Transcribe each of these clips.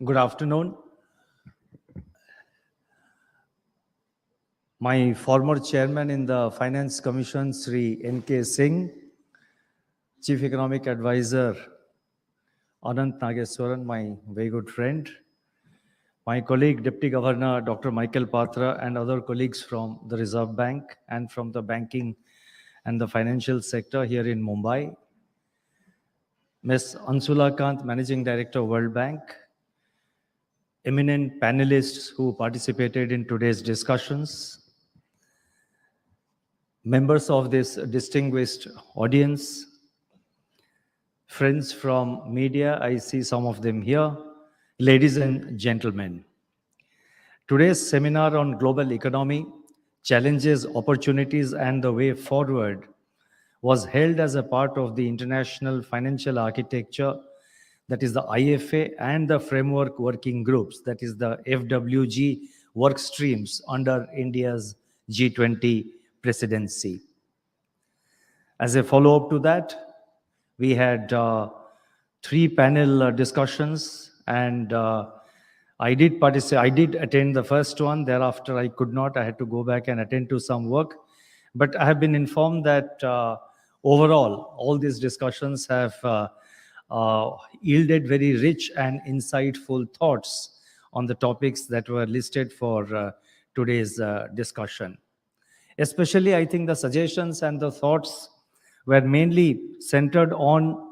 Good afternoon. My former chairman in the Finance Commission, Sri N.K. Singh, Chief Economic Advisor, Anant Nageswaran, my very good friend, my colleague, Deputy Governor, Dr. Michael Patra, and other colleagues from the Reserve Bank and from the banking and the financial sector here in Mumbai, Ms. Ansula Kant, Managing Director, World Bank, eminent panelists who participated in today's discussions, members of this distinguished audience, friends from media, I see some of them here, ladies and gentlemen. Today's seminar on global economy, challenges, opportunities, and the way forward was held as a part of the International Financial Architecture, that is the IFA, and the Framework Working Groups, that is the FWG work streams under India's G20 presidency. As a follow-up to that, we had 3 panel discussions, and I did attend the first one. Thereafter, I could not. I had to go back and attend to some work. But I have been informed that overall, all these discussions have yielded very rich and insightful thoughts on the topics that were listed for today's discussion. Especially, I think the suggestions and the thoughts were mainly centered on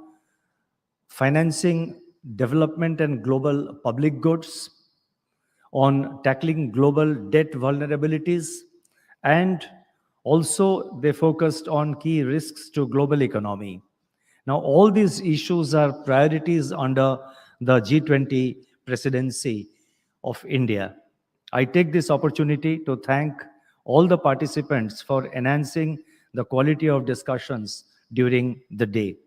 financing development and global public goods, on tackling global debt vulnerabilities, and also they focused on key risks to global economy. Now, all these issues are priorities under the G20 presidency of India. I take this opportunity to thank all the participants for enhancing the quality of discussions during the day.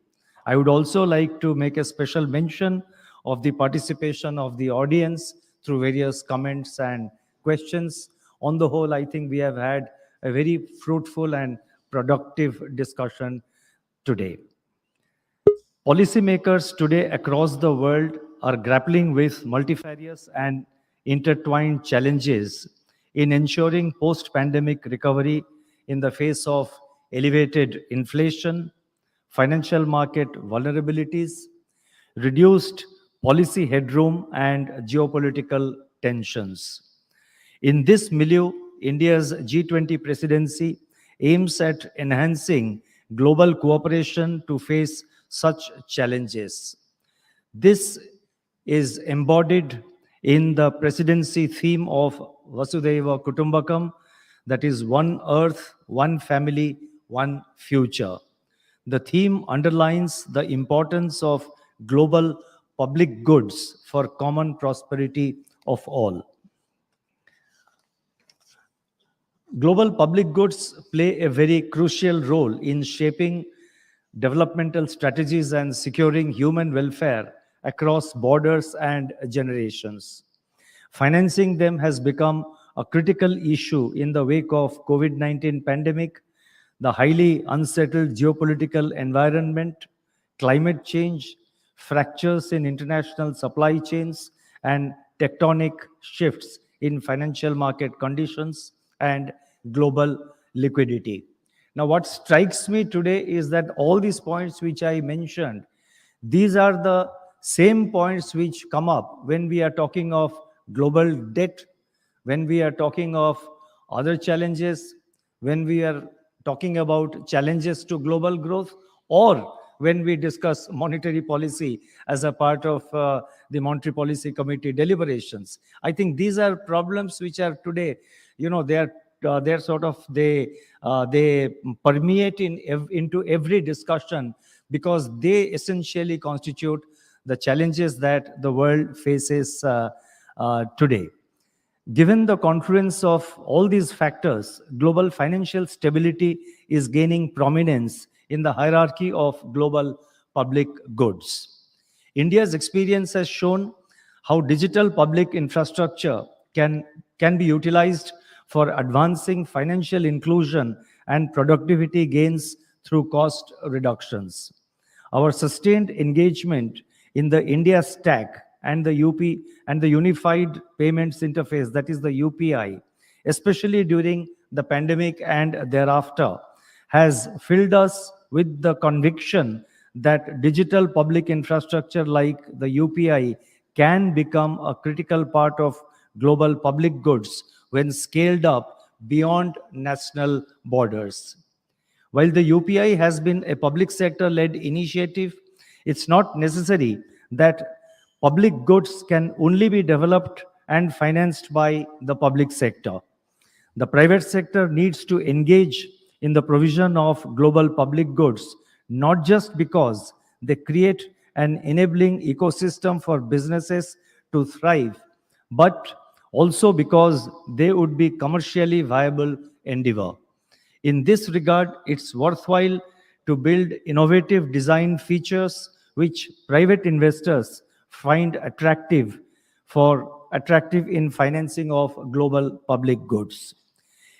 I would also like to make a special mention of the participation of the audience through various comments and questions. On the whole, I think we have had a very fruitful and productive discussion today. Policymakers today across the world are grappling with multifarious and intertwined challenges in ensuring post-pandemic recovery in the face of elevated inflation, financial market vulnerabilities, reduced policy headroom, and geopolitical tensions. In this milieu, India's G20 presidency aims at enhancing global cooperation to face such challenges. This is embodied in the presidency theme of Vasudhaiva Kutumbakam, that is one earth, one family, one future. The theme underlines the importance of global public goods for common prosperity of all. Global public goods play a very crucial role in shaping developmental strategies and securing human welfare across borders and generations. Financing them has become a critical issue in the wake of COVID-19 pandemic, the highly unsettled geopolitical environment, climate change, fractures in international supply chains, and tectonic shifts in financial market conditions and global liquidity. Now, what strikes me today is that all these points which I mentioned, these are the same points which come up when we are talking of global debt, when we are talking of other challenges, when we are talking about challenges to global growth, or when we discuss monetary policy as a part of the Monetary Policy Committee deliberations. I think these are problems which are today, they permeate into every discussion because they essentially constitute the challenges that the world faces today. Given the confluence of all these factors, global financial stability is gaining prominence in the hierarchy of global public goods. India's experience has shown how digital public infrastructure can be utilized for advancing financial inclusion and productivity gains through cost reductions. Our sustained engagement in the India Stack and the Unified Payments Interface, that is the UPI, especially during the pandemic and thereafter, has filled us with the conviction that digital public infrastructure like the UPI can become a critical part of global public goods when scaled up beyond national borders. While the UPI has been a public sector led initiative, it's not necessary that public goods can only be developed and financed by the public sector. The private sector needs to engage in the provision of global public goods, not just because they create an enabling ecosystem for businesses to thrive, but also because they would be commercially viable endeavor. In this regard, it's worthwhile to build innovative design features which private investors find attractive in financing of global public goods.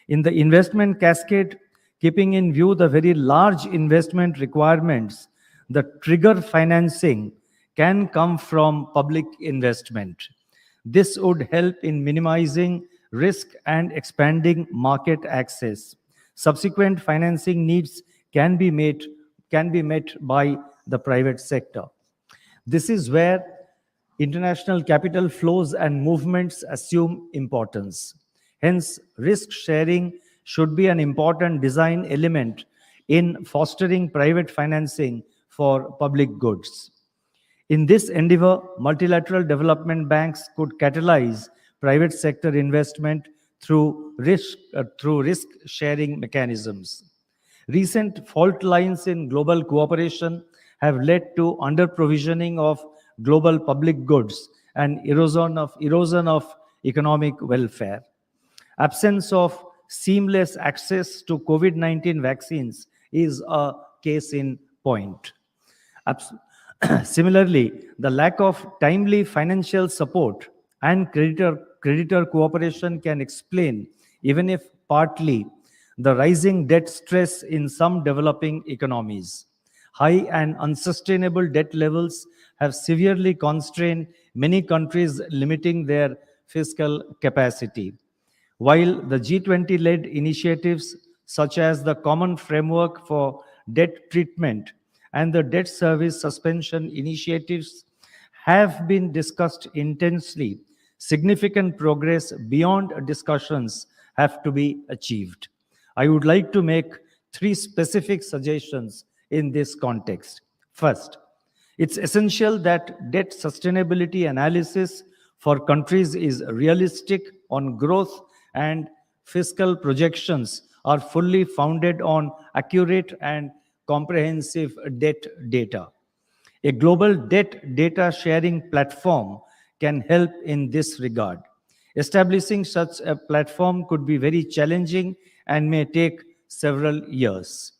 In the investment cascade, keeping in view the very large investment requirements, the trigger financing can come from public investment. This would help in minimizing risk and expanding market access. Subsequent financing needs can be met by the private sector. This is where international capital flows and movements assume importance. Hence, risk sharing should be an important design element in fostering private financing for public goods. In this endeavor, multilateral development banks could catalyze private sector investment through risk sharing mechanisms. Recent fault lines in global cooperation have led to under-provisioning of global public goods and erosion of economic welfare. Absence of seamless access to COVID-19 vaccines is a case in point. Abs- Similarly, the lack of timely financial support and creditor cooperation can explain, even if partly, the rising debt stress in some developing economies. High and unsustainable debt levels have severely constrained many countries, limiting their fiscal capacity. While the G20 led initiatives such as the Common Framework for Debt Treatment and the Debt Service Suspension initiatives have been discussed intensely, significant progress beyond discussions have to be achieved. I would like to make three specific suggestions in this context. First, it's essential that debt sustainability analysis for countries is realistic on growth and fiscal projections are fully founded on accurate and comprehensive debt data. A global debt data sharing platform can help in this regard. Establishing such a platform could be very challenging and may take several years.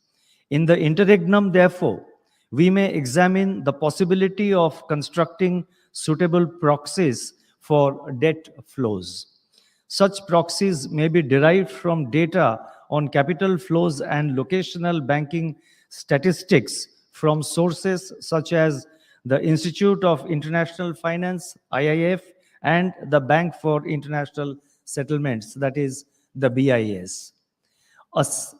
In the interregnum, therefore, we may examine the possibility of constructing suitable proxies for debt flows. Such proxies may be derived from data on capital flows and locational banking statistics from sources such as the Institute of International Finance, IIF, and the Bank for International Settlements, that is the BIS. Us-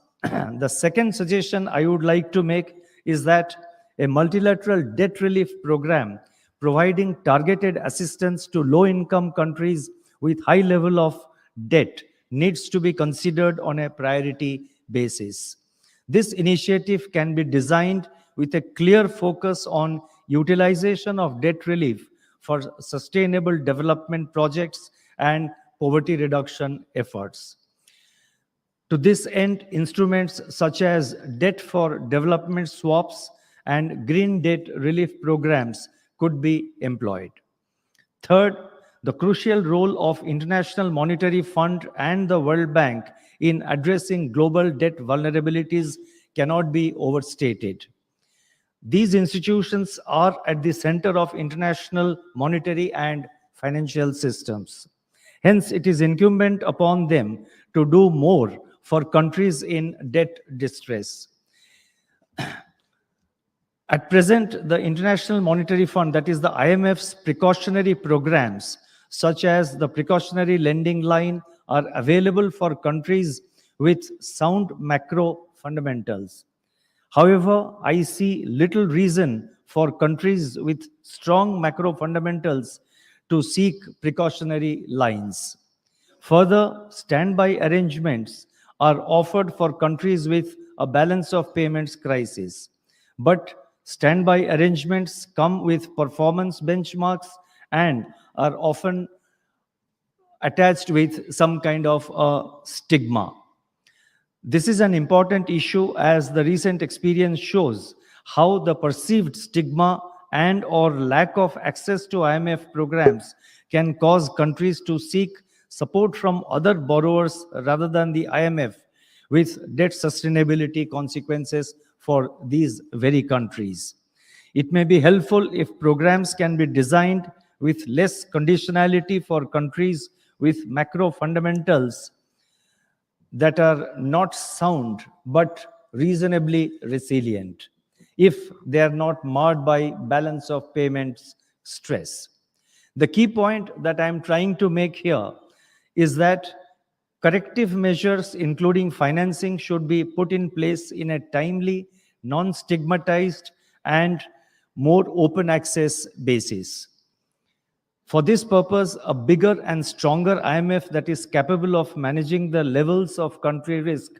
the second suggestion I would like to make is that a multilateral debt relief program providing targeted assistance to low-income countries with high level of debt needs to be considered on a priority basis. This initiative can be designed with a clear focus on utilization of debt relief for sustainable development projects and poverty reduction efforts. To this end, instruments such as debt for development swaps and green debt relief programs could be employed. Third, the crucial role of International Monetary Fund and the World Bank in addressing global debt vulnerabilities cannot be overstated. These institutions are at the center of international monetary and financial systems. Hence, it is incumbent upon them to do more for countries in debt distress. At present, the International Monetary Fund, that is the IMF's precautionary programs, such as the precautionary lending line, are available for countries with sound macro fundamentals. However, I see little reason for countries with strong macro fundamentals to seek precautionary lines. Further, standby arrangements are offered for countries with a balance of payments crisis. But standby arrangements come with performance benchmarks and are often attached with some kind of a stigma. This is an important issue as the recent experience shows how the perceived stigma and or lack of access to IMF programs can cause countries to seek support from other borrowers rather than the IMF, with debt sustainability consequences for these very countries. It may be helpful if programs can be designed with less conditionality for countries with macro fundamentals that are not sound but reasonably resilient if they are not marred by balance of payments stress. The key point that I am trying to make here is that corrective measures, including financing, should be put in place in a timely, non stigmatized, and more open access basis. For this purpose, a bigger and stronger IMF that is capable of managing the levels of country risk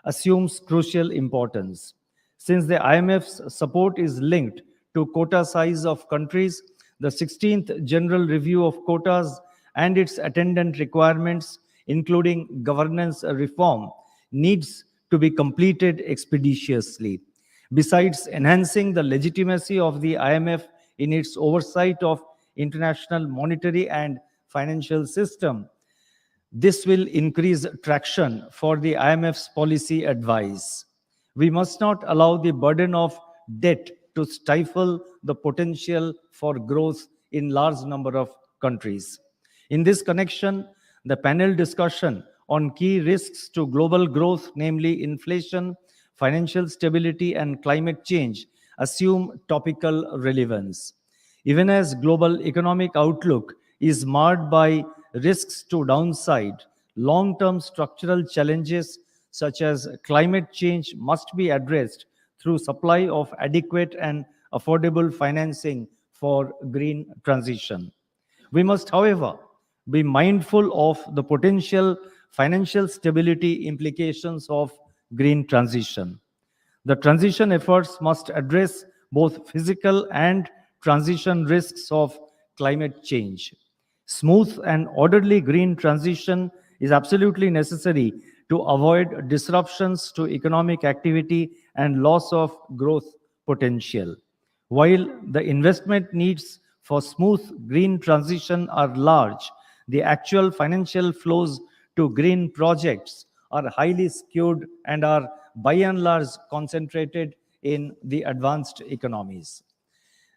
assumes crucial importance. Since the IMF's support is linked to quota size of countries, the 16th General Review of Quotas and its attendant requirements, including governance reform, needs to be completed expeditiously. Besides enhancing the legitimacy of the IMF in its oversight of international monetary and financial system, this will increase traction for the IMF's policy advice. We must not allow the burden of debt to stifle the potential for growth in large number of countries. In this connection, the panel discussion on key risks to global growth, namely inflation, financial stability, and climate change, assume topical relevance. Even as global economic outlook is marred by risks to downside, long-term structural challenges such as climate change must be addressed through supply of adequate and affordable financing for green transition. We must, however, be mindful of the potential financial stability implications of green transition. The transition efforts must address both physical and transition risks of climate change. Smooth and orderly green transition is absolutely necessary to avoid disruptions to economic activity and loss of growth potential. While the investment needs for smooth green transition are large, the actual financial flows to green projects are highly skewed and are by and large concentrated in the advanced economies.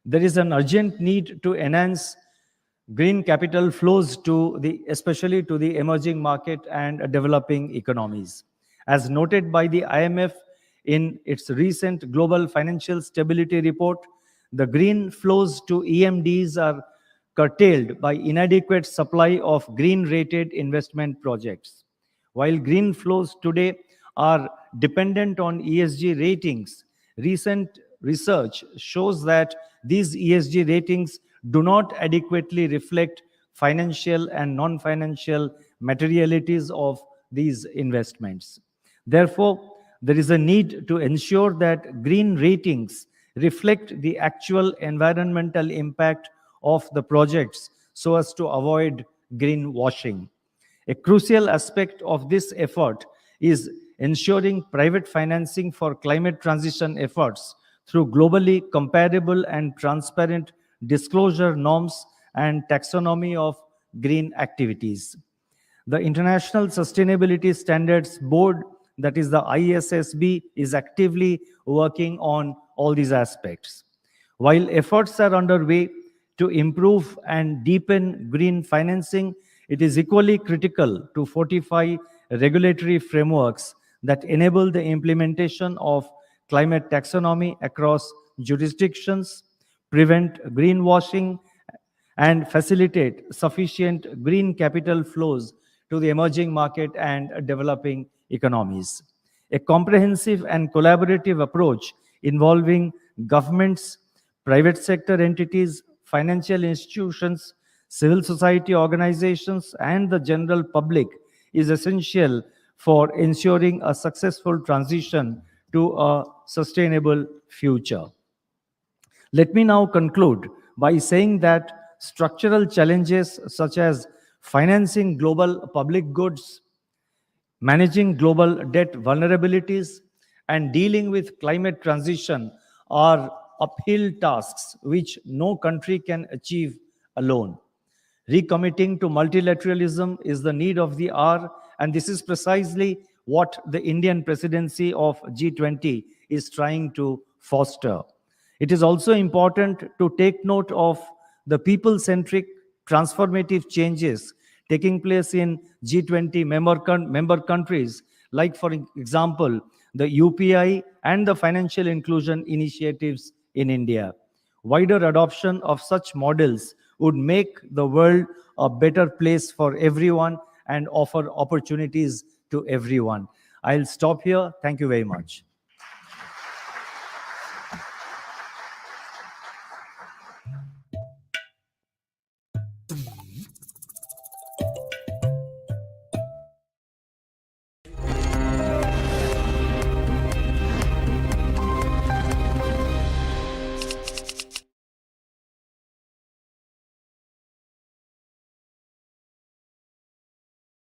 There is an urgent need to enhance green capital flows to especially to the emerging market and developing economies. As noted by the IMF in its recent Global Financial Stability Report, the green flows to EMDs are curtailed by inadequate supply of green-rated investment projects. While green flows today are dependent on ESG ratings, recent research shows that these ESG ratings do not adequately reflect financial and non-financial materialities of these investments. Therefore, there is a need to ensure that green ratings reflect the actual environmental impact of the projects so as to avoid greenwashing. A crucial aspect of this effort is ensuring private financing for climate transition efforts through globally comparable and transparent disclosure norms and taxonomy of green activities. The International Sustainability Standards Board, that is the ISSB, is actively working on all these aspects. While efforts are underway to improve and deepen green financing, it is equally critical to fortify regulatory frameworks that enable the implementation of climate taxonomy across jurisdictions, prevent greenwashing, and facilitate sufficient green capital flows to the emerging market and developing economies. A comprehensive and collaborative approach involving governments, private sector entities, financial institutions, civil society organizations, and the general public is essential for ensuring a successful transition to a sustainable future. Let me now conclude by saying that structural challenges such as financing global public goods, managing global debt vulnerabilities, and dealing with climate transition are uphill tasks which no country can achieve alone. Recommitting to multilateralism is the need of the hour, and this is precisely what the Indian presidency of G20 is trying to foster. It is also important to take note of the people centric transformative changes taking place in G20 member countries, like, for example, the UPI and the financial inclusion initiatives in India. Wider adoption of such models would make the world a better place for everyone and offer opportunities to everyone. I'll stop here. Thank you very much.